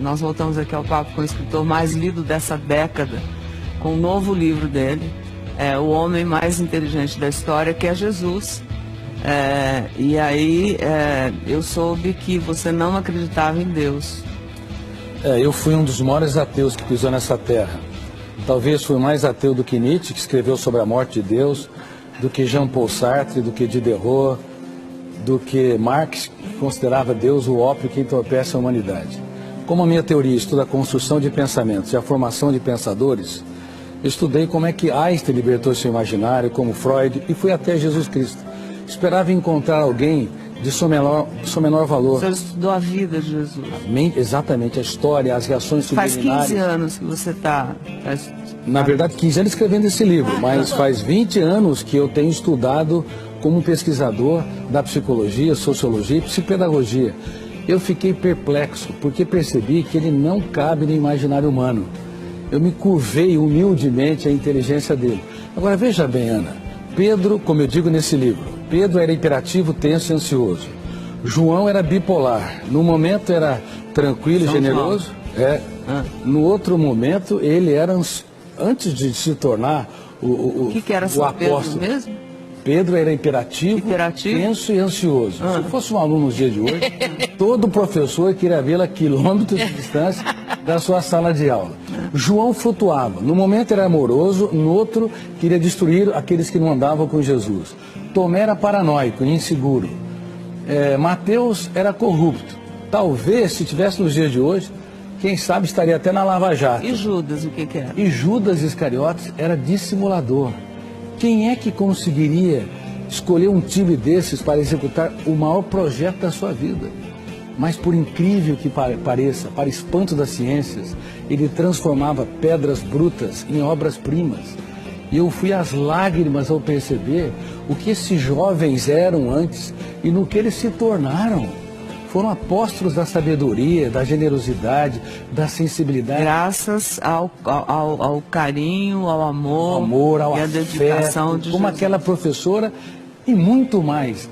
nós voltamos aqui ao papo com o escritor mais lido dessa década, com um novo livro dele, O Homem Mais Inteligente da História, que é Jesus. E aí eu soube que você não acreditava em Deus. Eu fui um dos maiores ateus que pisou nessa terra. Talvez fui mais ateu do que Nietzsche, que escreveu sobre a morte de Deus, do que Jean-Paul Sartre, do que Diderot, do que Marx, que considerava Deus o ópio que entorpece a humanidade. Como a minha teoria estuda a construção de pensamentos e a formação de pensadores, eu estudei como é que Einstein libertou seu imaginário, como Freud, e fui até Jesus Cristo. Esperava encontrar alguém de seu menor valor. O senhor estudou a vida de Jesus. Exatamente, a história, as reações subliminares. Faz 15 anos que você está... Na verdade, 15 anos escrevendo esse livro, mas faz 20 anos que eu tenho estudado como pesquisador da psicologia, sociologia e psicopedagogia. Eu fiquei perplexo, porque percebi que ele não cabe no imaginário humano. Eu me curvei humildemente à inteligência dele. Agora, veja bem, Ana, Pedro, como eu digo nesse livro, Pedro era imperativo, tenso e ansioso. João era bipolar. No momento era tranquilo e generoso. No outro momento ele era, antes de se tornar o que era o apóstolo. Pedro mesmo? Pedro era imperativo, tenso e ansioso. Se eu fosse um aluno nos dias de hoje, todo professor queria vê-lo a quilômetros de distância da sua sala de aula. João flutuava. No momento era amoroso, no outro queria destruir aqueles que não andavam com Jesus. Tomé era paranoico e inseguro. Mateus era corrupto. Talvez, se tivesse nos dias de hoje, quem sabe estaria até na Lava Jato. E Judas, o que era? E Judas Iscariotes era dissimulador. Quem é que conseguiria escolher um time desses para executar o maior projeto da sua vida? Mas por incrível que pareça, para espanto das ciências, ele transformava pedras brutas em obras-primas. E eu fui às lágrimas ao perceber o que esses jovens eram antes e no que eles se tornaram. Foram apóstolos da sabedoria, da generosidade, da sensibilidade. Graças ao carinho, ao amor, ao e à dedicação de como Jesus. aquela professora e muito mais.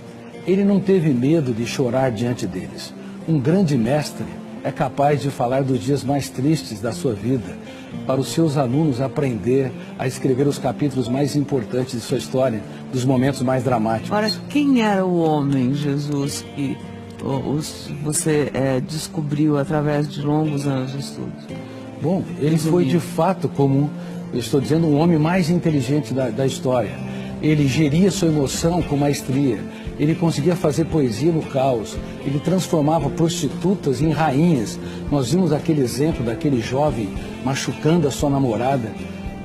Ele não teve medo de chorar diante deles. Um grande mestre é capaz de falar dos dias mais tristes da sua vida, para os seus alunos aprender a escrever os capítulos mais importantes de sua história, dos momentos mais dramáticos. Ora, quem era o homem, Jesus, que você descobriu através de longos anos de estudos? Bom, ele foi de fato, como eu estou dizendo, um homem mais inteligente da história. Ele geria sua emoção com maestria. Ele conseguia fazer poesia no caos. Ele transformava prostitutas em rainhas. Nós vimos aquele exemplo daquele jovem machucando a sua namorada.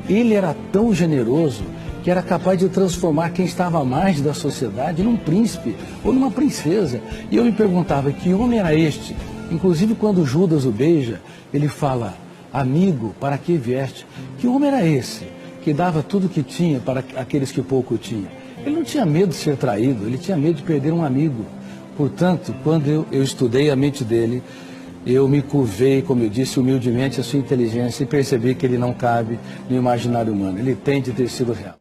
Ele era tão generoso que era capaz de transformar quem estava à margem da sociedade num príncipe ou numa princesa. E eu me perguntava, que homem era este? Inclusive, quando Judas o beija, ele fala, amigo, para que vieste? Que homem era esse que dava tudo que tinha para aqueles que pouco tinham? Ele não tinha medo de ser traído, ele tinha medo de perder um amigo. Portanto, quando eu estudei a mente dele, eu me curvei, como eu disse, humildemente a sua inteligência e percebi que ele não cabe no imaginário humano. Ele tem de ter sido real.